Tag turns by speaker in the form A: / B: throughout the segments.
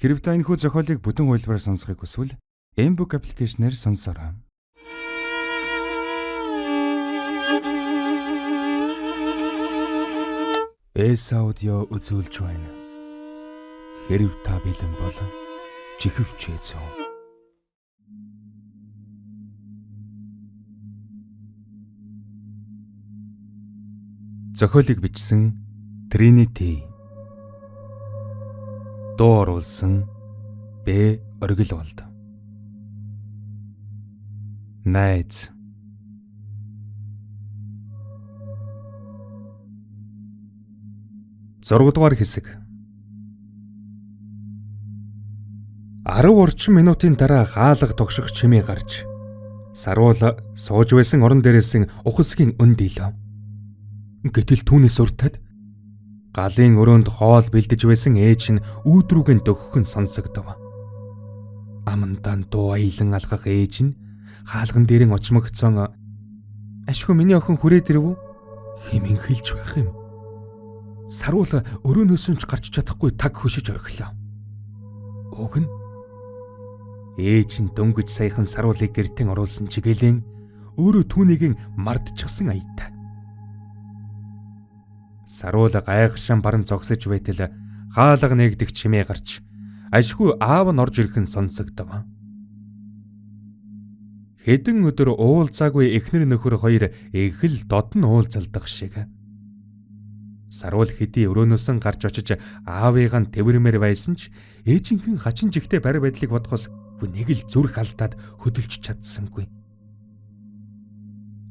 A: Хэрэв та энэхүү зохиолыг бүтэн хуулбараар сонсохыг хүсвэл M-Book аппликейшнээр сонсоорой. Аудио үзүүлж байна. Хэрэв та бэлэн бол чихвч эзэн. Зохиолыг бичсэн Trinity. Дуу оруулсан Б. Оргилволд. Найз. Зургадугаар хэсэг. 10 орчим минутын дараа хаалга тогших чимээ гарч саруул сууж байсан орон дээрээс ухасгийн өнд илв. Гэтэл түүнээс уртад галын өрөөнд хоол бэлдэж байсан ээж нь үүдрүүгэн дөхөх нь сонсогдов. Амандаа дуу аялан алхах ээж нь хаалган дээрэн очмогцсон "Ашгүй миний охин хүрээд ирв үү?" хэмээн хэлж байх юм. Саруул өрөөнөөс нь ч гарч чадахгүй таг хөшиж орхилоо. Уг нь ээж нь дөнгөж саяхан саруулыг гэртэн оруулсан чиглэн өөрөө түүнийг мардчихсан аятай. Саруул гайхшин баран зогсож байтал хаалга нээгдэх чимээ гарч ашгүй аав нь орж ирэх нь сонсогдов. Хэдэн өдөр уулзаагүй эхнэр нөхөр хоёр их л додон уулзалдах шиг. Саруул хэдий өрөөнөөс нь гарч очиж аавыг нь тэрвэрмээр байсан ч ээжийнхэн хачин жигтэй барь байдлыг бодохоос нэг л зүрх алдаад хөдөлж чадсангүй.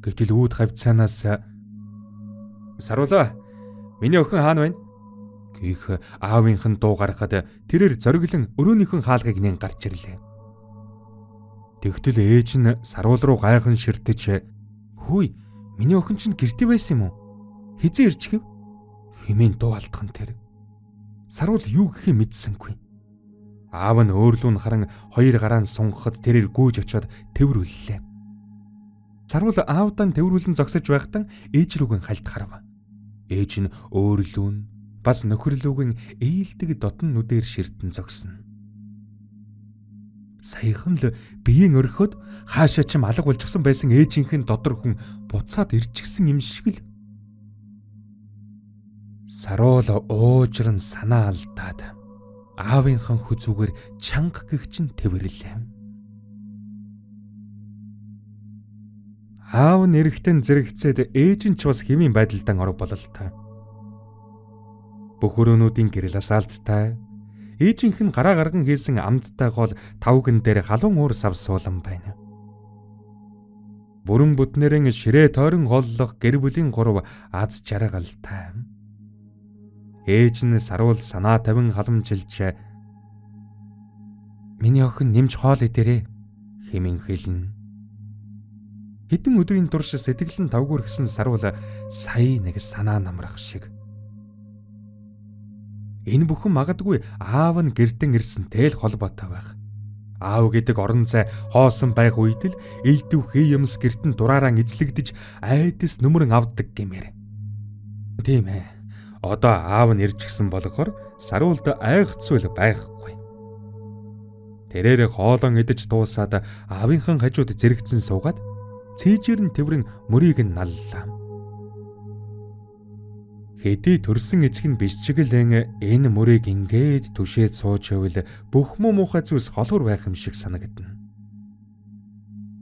A: Гэтэл үүд хавцаанаас "Саруулаа, миний охин хаана байна?" гэх аавынх нь дуу гаргахад тэрээр зориглон өрөөнийхөн хаалгыг нэн гарч ирлээ. Тэгтэл ээж нь Саруул руу гайхан ширтэж "Хөөе, миний охин чинь гэртээ байсан юм уу? Хизээ ирж гэв?" хэмээн дуу алдах нь тэр. Саруул юу гэхээ мэдсэнгүй. Аав нь өөрлөө харан хоёр гараа нь сунгахад тэрээр гүйж очиод тэврүүллээ. Саруул аавдаа тэврүүлэн зогсож байхдаа ээж рүүгэн хальт харав. Ээж нь өөрлөө нь бас нөхөрлөөгийн ээлдэг додон нүдээр ширтэн зогсно. Саяхан л биеийн орхиод хаашаа ч алга болчихсон байсан ээжийнхэн додор хүн буцаад ирчихсэн юм шиг л. Саруул уужран санаа алдаад аавынхан хүзүүгээр чанга гихчин тэвэрлээ. Аав нь эрэхтэн зэрэгцээд ээж нь ч бас хэвийн байдалдан орох бололтой. Бүх өрөөнүүдийн гэрэлээс алдтай. Ээжийнх нь гараа гарган хийсэн амдтай гол тавган дээр халуун уур савсуулан байна. Бүрэн бүтнэрэн ширээ тойрон голлох гэр бүлийн гурав аз жаргалтай. Ээж нь Саруул санаа тавин халамжилж "Миний охин нэмж хоол идэрээ" хэмээн хэлнэ. Хэдэн өдрийн турш сэтгэл нь тавгүрхсэн Саруул сая нэг санаа намрах шиг. Энэ бүхэн магадгүй аав нь гэртэн ирсэнтэй л холбоотой байх. Аав гэдэг орон зай хоосон байх үед л элдв хий юмс гэртэн дураараа эзлэгдэж айдас нүмерэн авдаг гэмээр. Тийм ээ. Одоо аав нь ирж гисэн болохоор Саруулд айхцвэл байхгүй. Тэрээр хоолон идэж дуусаад аавынхан хажууд зэрэгцэн суугаад цээжээр нь тэврэн мөрийг нь наллаа. Хэдий төрсөн эцэг нь биш чиглэн энэ мөрийг ингээд түшээд сууж байвал бүх муухай зүйлс холгор байх юм шиг санагдана.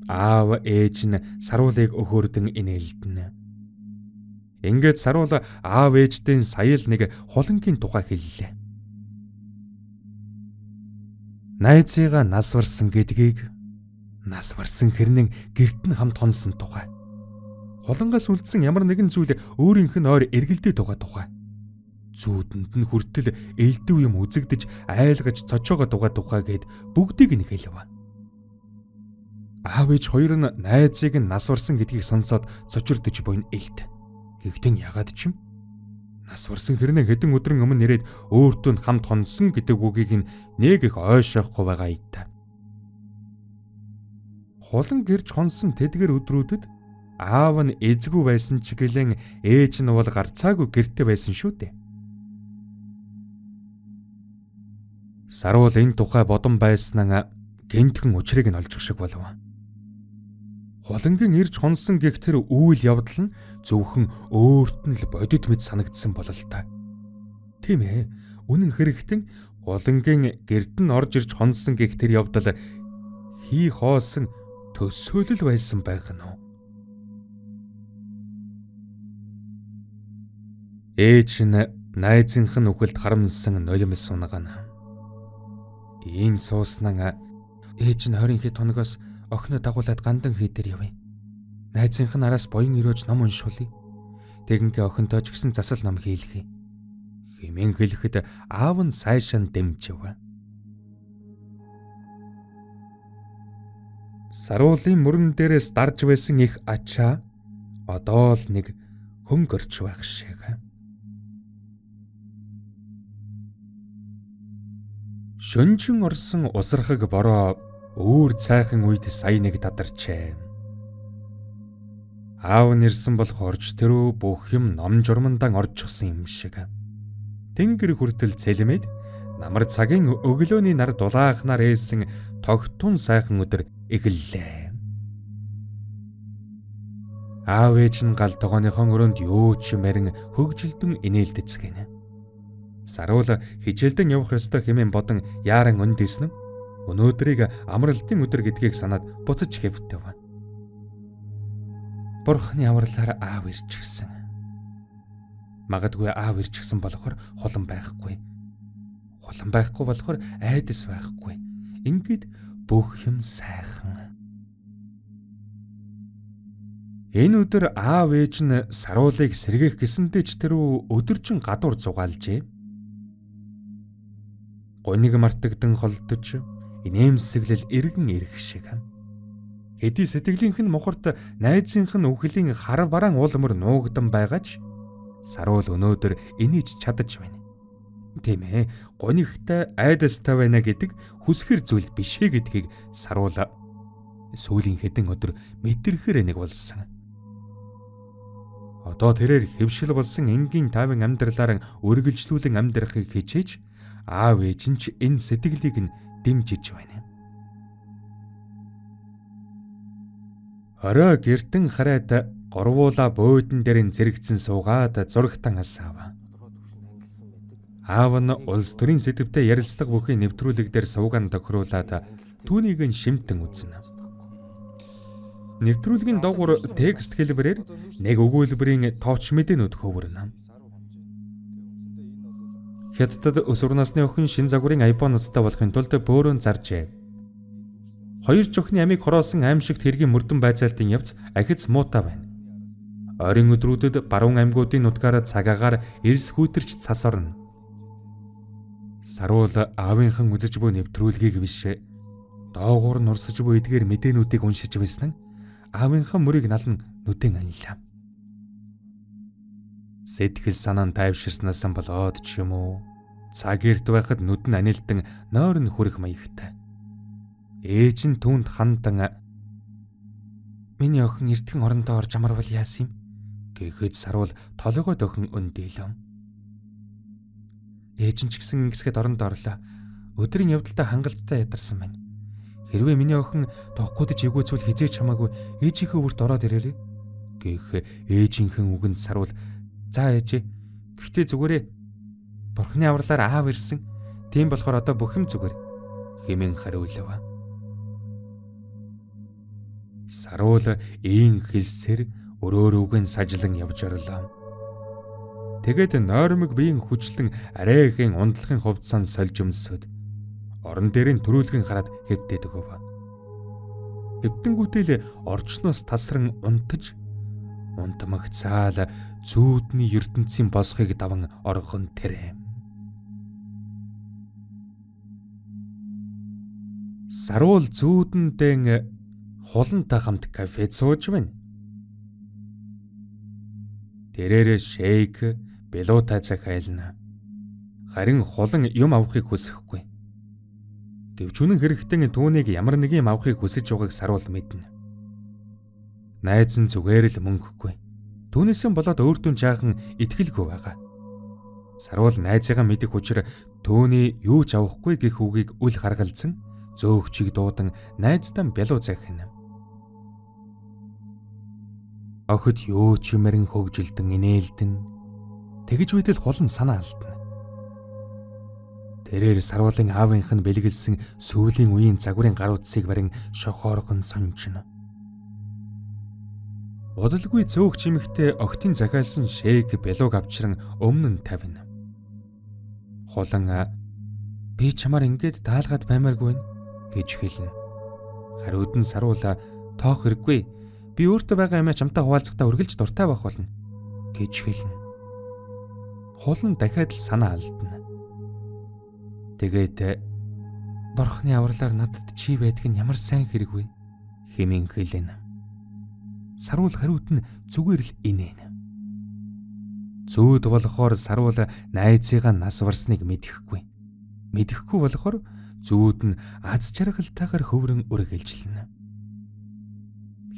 A: Аав ээж нь Саруулыг өхөөрдөн инээлдэнэ. Ингээд Саруул аав ээжтэй сая л нэг хулангийн тухай хэллээ. Найзыгаа нас барсан гэдгийг нас барсан хэрнэн гэрт нь хамт хонсон тухай. Хулангаас үлдсэн ямар нэгэн зүйл өөрийнх нь ойр эргэлдээ тухай. Зүүдэнд нь хүртэл элдв юм үзэгдэж айлгаж цочоогоо тухай гэд бүгдийг нь хэлв. Аав ээж хоёр нь найзыг нь нас барсан гэдгийг сонсоод цочирдож буйн элд. Гэхдээ ягаад ч юм нас барсан хэрнээ хэдэн өдрийн өмнө нэрээд өөртөө хамт хонсон гэдэг үгийг нэг их ойшоохгүй байгаа итэ. Хулан гэрж хонсон тэдгэр өдрүүдэд аав нь эзгүй байсан ч гэлэн ээж нь бол гарцаагүй гэрте байсан шүү дээ. Саруул энэ тухай бодон байснаа гэнтхэн учрыг нь олж шиг болов. Хулангийн ирж хонсон гэх тэр үйл явдал нь зөвхөн өөрт нь л бодит мэд санагдсан бололтой. Тийм ээ, үнэн хэрэгтэн хулангийн гэрд нь орж ирж хонсон гэх тэр явдал хий хоосон төсөөлөл байсан байх нь уу? Ээж нь найзынх нь үхэлд харамсан нулимс унгана. Ийм сууснаа ээж нь 20 хэд хоногоос охиноо дагуулад гандан хийдэр явъя. Найзынх нь араас боён өрөөж ном уншуулъя. Тэгингээ охинтой ч гэсэн засал ном хийлгэе. Хэмээн хэлэхэд аав нь сайшин дэмжив. Саруулын мөрөн дээрээс дарж байсан их ачаа одоо л нэг хөнгөрч байх шиг. Шөнжин орсон усрахаг бороо өөр цайхан үед сая нэг тадарчээ. Аав нэрсэн болохоор ч тэрөө бүх юм ном журмандан орчихсон юм шиг. Тэнгэр хүртэл цэлмэд намар цагийн өглөөний нар дулаахнаар ээсэн тогтун сайхан өдөр эхэллээ. Аав ээж нь гал тогооныхон өрөөнд юу ч мэрэн хөгжилдөн инээлдэцгэнэ. Саруул хичээлдэн явах ёстой хэмээн бодон яаран өндөөснө. Өнөөдрийг амралтын өдөр гэдгийг санаад буцаж хэвтэв. Бурхны авралаар аав ирчихсэн. Магадгүй аав ирчихсэн болохоор хулан байхгүй. Хулан байхгүй болохоор айдас байхгүй. Ингээд бүх юм сайхан. Энэ өдөр аав ээж нь Саруулыг сэргээх гэсэнтэй ч тэр өдөржин гадуур зугаалжээ. Гуниг мартагдан холдож инээмсэглэл эргэн ирэх шиг. Хэдий сэтгэлийнх нь мухарт найзынх нь үхлийн хар бараан уулмөр нуугдан байгаа ч Саруул өнөөдөр инээж чадаж байна. Тийм ээ, гунигтай айдастай байна гэдэг хүсхэр зүйл биш ээ гэдгийг Саруул сүүлийн хэдэн өдөр мэдрэхэр нэг болсон. Одоо тэрээр хэвшил болсон энгийн тавын амьдралаар үргэлжлүүлэн амьдрахыг хичээж аав ээж нь ч энэ сэтгэлийг нь дэмжиж байна. Орой гертэн хараад горвуула буудан дээр нь зэрэгцэн суугаад зурагтан асаав. Аав нь улс төрийн сэдвтэй ярилцлага бүхий нэвтрүүлэг дээр суугаан тохируулаад түүнийг нь шимтэн үзнэ. Нэвтрүүлгийн доогуур текст хэлбэрээр нэг өгүүлбэрийн товч мэдээнүүд хөвөрнө. Хятадд өсвөр насны охин шин загварын iPhone ноцтой болохын тулд бөөрөнд заржээ. Хоёр чухны амийг хороосон аимшигт хэргийн мөрдөн байцаалтын явц ахиц муутай байна. Ойрын өдрүүдэд баруун аймагуудын нутгаараа цагаагаар эрс хүүтэрч цас орно. Саруул аавынхан үзэж буй нэвтрүүлгийг биш доогуур нурсаж буй эдгээр мэдээнүүдийг уншиж байсан нь аавынхан мөрийг налан нүдэн анлаа. Сэтгэл санаа нь тайвширснаас болоод ч юм уу цаг эрт байхад нүд нь анилдан нойр нь хүрэх маягтай. Ээж нь түүнд хандан "Миний охин эртхэн орондоо орж амарвал яасан юм?" гэхэд Саруул толгой дохин өндөлөө. Ээж нь ч гэсэн ингэсгэд орондоо орлоо. Өдрийн явдалтай хангалттай ядарсан байна. Хэрвээ миний охин тоггуудж эгөөцвөл хизээч хамаагүй ээжийнхээ үрт ороод ирээрэй гэх ээжийнхэн үгэнд Саруул "За ээжээ. Гэхдээ зүгээрээ Бурхны авралаар аав ирсэн. Тийм болохоор одоо бүх юм зүгээр" хэмээн хариулав. Саруул ийн хэлсээр өрөөрөөгөө сажлан явж орлоо. Тэгээд нойрмог биеийн хүчлэн арайхийн ундлахын хувцаанд сольж өмсөд орон дээр нь төрүүлгэн хараад хэвтээд өгөв. Хэвтэнгүүтэл орчноос тасран унтаж унтмагцаал зүүдний ертөнцийн босхыг даван орхон тэрэ. Саруул зүүдэндээ хулантай хамт кафед сууж байна. Тэрээр шейк, белута захайлна. Харин хулан юм авахыг хүсэхгүй. Гэвч үнэн хэрэгтэн түүнийг ямар нэг юм авахыг хүсэж байгааг Саруул мэднэ. Найз нь зүгээр л мөнгөгүй. Түүнээсээ болоод өөртөө жаахан итгэлгүй байгаа. Саруул найзыгаа мэдэх учир төөний юу ч авахгүй гэх үгийг үл харгалзан зөөгчийг дуудан найздаа бялуу захина. Охид юу ч юмэрэн хөгжилдэн инээлдэн тэгж байтал хол нь санаа алдна. Тэрээр Саруулын аавынх нь бэлгэлсэн сүүлийн үеийн загварын гар утсыг барин шохоорхон сонжно. Удалгүй зөөгч эмэгтэй охтын захиалсан шээг бялууг авчран өмнө нь тавина. Хулан би чамаар ингээд даалгаад баймааргүй гэж хэлнэ. Хариуд нь Саруула тоох хэрэггүй. Би өөртөө байгаа юмаа чамтай хуваалцахдаа үргэлж дуртай байх болно гэж хэлнэ. Хулан дахиад л санаа алдна. Тэгээд Бурхны авралаар надад чи байдг нь ямар сайн хэрэг вэ хэмээн хэлнэ. Саруул хариуд нь зүгээр л инээнэ. Зүүд болохоор Саруул найзыгаа нас барсныг мэдэхгүй. Мэдэхгүй болохоор зүүд нь аз жаргалтайгаар хөврөн үргэлжлэнэ.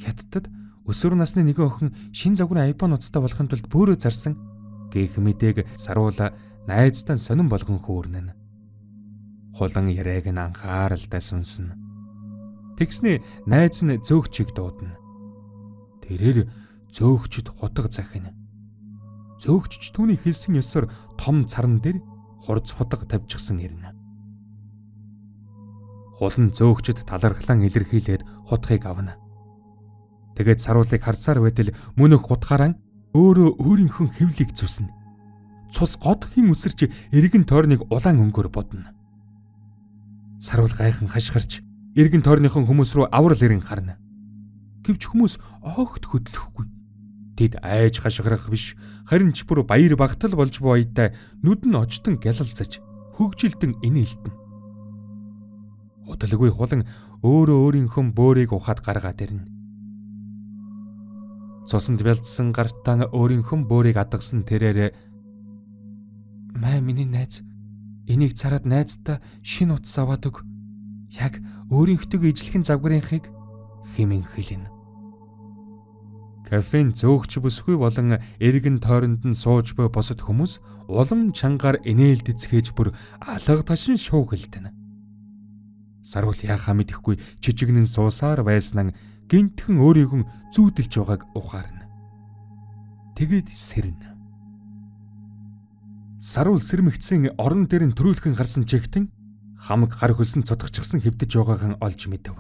A: Хятадд өсвөр насны нэгэн охин шин загварын iPhone ноцтой болохын тулд бөөрөө зарсан гэх мэдээг Саруул найздаа сонирн болгон хөөрнөн. Хулан яриаг нь анхааралтай сүнснэ. Тэгснээ найз нь зөөгчийг дуудана. Тэрээр зөөгчд хутга захина. Зөөгч түүний хэлсэн ёсоор том царан дээр хурц хутга тавьчихсан ирнэ. Хулан зөөгчд талархлан илэрхийлээд хутгийг авна. Тэгээд Саруулыг харсаар байтал мөнөх хутгаараа өөрөө өөрийнхөө хэвлийг зүснэ. Цус годхийн үсэрч эргэн тойрныг улаан өнгөөр бодно. Саруул гайхан хашгирч эргэн тойрныхон хүмүүс рүү аврал ирэн харна. Гэвч хүмүүс огт хөдлөхгүй. Тэд айж хашгирах биш, харин ч бүр баяр багтал болж буй аятай нүд нь очтон гялалцаж, хөгжилдэн инээлтэн. Удалгүй хулан өөрөө өөрийнхөө бөөрийг ухаад гаргаад ирнэ. Цусанд бялдсан гартаа өөрийнхөө бөөрийг адгасан тэрээр "Маа миний найз, энийг цараад найздаа шин утас аваад өг. Яг өөрийнхөө ижлэхэн загварынхыг" хэмээн хэлнэ. Кафен зөөгч бүсгүй болон эргэн тойронд нь сууж буй босод хүмүүс улам чангаар инээлдэцгээж бүр алга ташин шуугилдана. Саруул яхаа мэдэхгүй жижигнэн суусаар байснаа гинтхэн өөрийгөө зүүдэлж байгааг ухаарна. Тэгээд сэрнэ. Саруул сэрмэгцэн орон дээр нь төрүүлхэн гарсан чигтэн хамаг гар хөлсөн цотгочихсан хэвдэж байгаагаа олж мэдэв.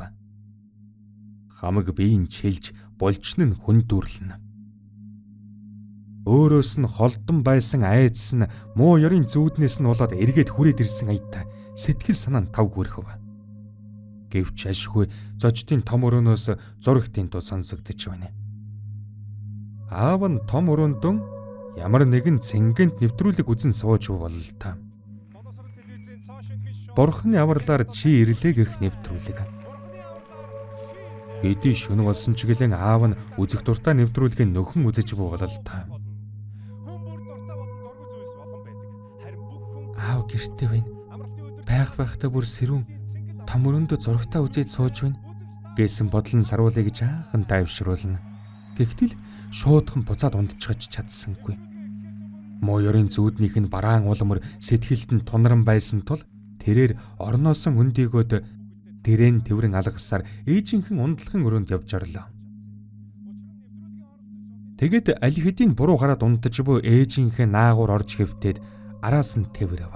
A: Хамаг биеийн чилж болжн нь хүндүрлэнэ. Өөрөөс нь холдон байсан айдас нь муу ёрын зүүднээс нь болоод эргээд хүрээд ирсэн аятай сэтгэл санаа нь тав хүрхэв. Гэвч ашгүй зочдын том өрөөнөөс зурагтын тул сонсогдож байна. Аав нь том өрөөндөн ямар нэгэн цэнгэнт нэвтрүүлэг үзэн сууж болол та. Бурхны авралаар чи ирлээ гэх нэвтрүүлэг. Хэдий шөнө болсон ч гэлэн аав нь үзэх дуртай нэвтрүүлгийг нөхөн үзэж болол та. Аав гэртээ байна. Байхдаа бүр сэрүүн том өрөөндөө зурагтаа үзээд сууж байна гэсэн бодол нь Саруулыг жаахан тайвшруулна. Гэхдээ л шуудхан буцаад ундчихж чадсангүй. Муу ёрын зүүднийх нь бараан улмөр сэтгэлд нь тунран байсан тул тэрээр орноосон өндийгөөд дэрэн тэврэн алгасаар ээжийнхэн ундлахын өрөөнд явж орлоо. Тэгэд аль хэдийн буруу гараад унтаж буй ээжийнхээ наагур орж хэвтээд араас нь тэврэв.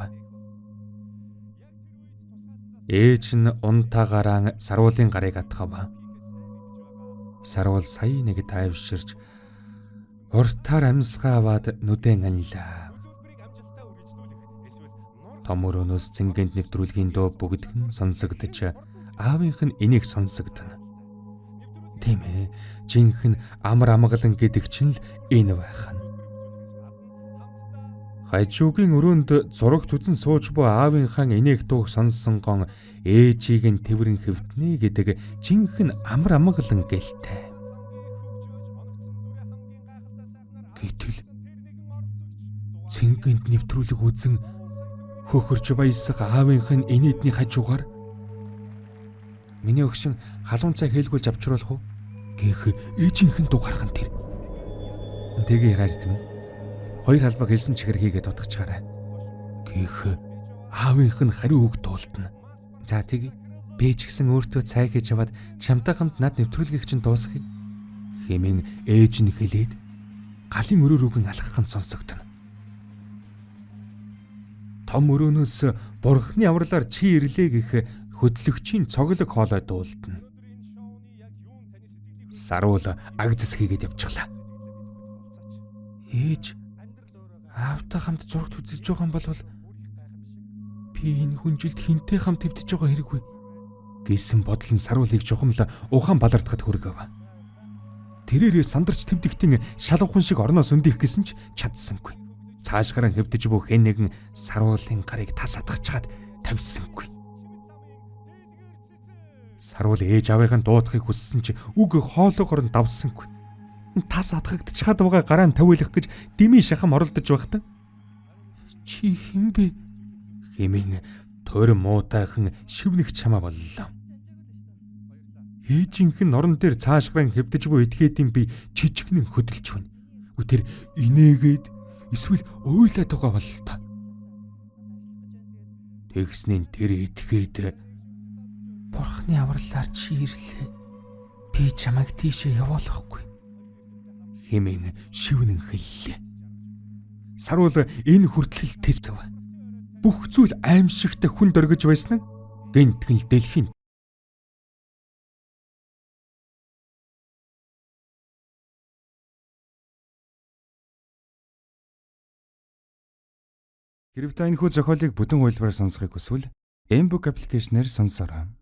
A: Ээж нь унтаагаараа Саруулын гарыг атгав. Саруул сая нэг тайвширч уртаар амьсгаа аваад нүдэн анилаа. Том өрөөнөөс цэнгэнт нэвтрүүлгийн дуу бүгдгэн сонсогдож аавынх нь энийг сонсогдно. Тийм ээ, жинхэнэ амар амгалан гэдэг чинь л энэ байх нь. Хажуугийн өрөөнд зурагт үзэн сууж буй аавынхаа энийг дууг сонссон гон ээжийг нь тэврэн хэвтнэ гэдэг жинхэнэ амар амгалан гэлтэй. Гэтэл цэнгэнт нэвтрүүлэг үзэн хөхөрч баясах аавынх нь инээдний хажуугаар миний өгшин халуун цай хэлгүүлж авчруулах уу гэх ээжийнхэн дуу гархан тэр. Тэгээ хайрт минь. хоёр халбаг хэлсэн чихэр хийгээд утгачаарай. Гэх аавынх нь хариу үг дуулдана. За тэг би ч гэсэн өөртөө цай хийж аваад чамтай хамт над нэвтрүүлгийг чинь дуусгая. Хэмээн ээж нь хэлээд галын өрөө рүүгэн алхах нь сонсогдно. Том өрөөнөөс бурхны авралаар чи ирлээ гэх хөдлөгчийн цоглог хоолой дуулдана. Саруул аг засхийгээд явчихлаа. Ээж аавтай хамт зурагт үзэж байгаа юм бол би энэ хүнжилд хинтэй хамт хэвдэж байгаа хэрэггүй гэсэн бодол нь Саруулыг жухамл ухаан балардахад хүргэв. Тэрээрээ сандарч твдэгтэн шалгухан шиг орноос өндөх гэсэн ч чадсангүй. Цаашгараа хэвдэж буй хэн нэгэн Саруулын гарыг тас атгачаад тавьсангүй. Саруул ээж аавыгаа дуудахыг хүссэн ч үг хоолоогоор нь давсангүй. Тас атгагдчихад байгаа гараа нь тавиулах гэж дими шахам оролдож байхдаа чи хэн бэ хэмээн тойрон муутайхан шивнэх чамаа боллоо. Ээжийнх нь орон дээр цаашгараа хэвдэж буй этгээдийн би жижигнэн хөдөлж байна. Тэр инээгээд эсвэл уйлаад байгаа бололтой. Тэгснийн тэр этгээд бурхны авралаар чи ирлээ. Би чамайг тийшээ явуулахгүй хэмээн шивнэн хэллээ. Саруул энэ хүртэл тэзв. Бүх зүйл аимшигтай хүн дөргиж байсан нь гэнтгэл дэлхийн Хэрвээ та энэ хүү зохиолыг бүтэн хуулбараар сонсохыг хүсвэл Mbook аппликейшнээр сонсоорой.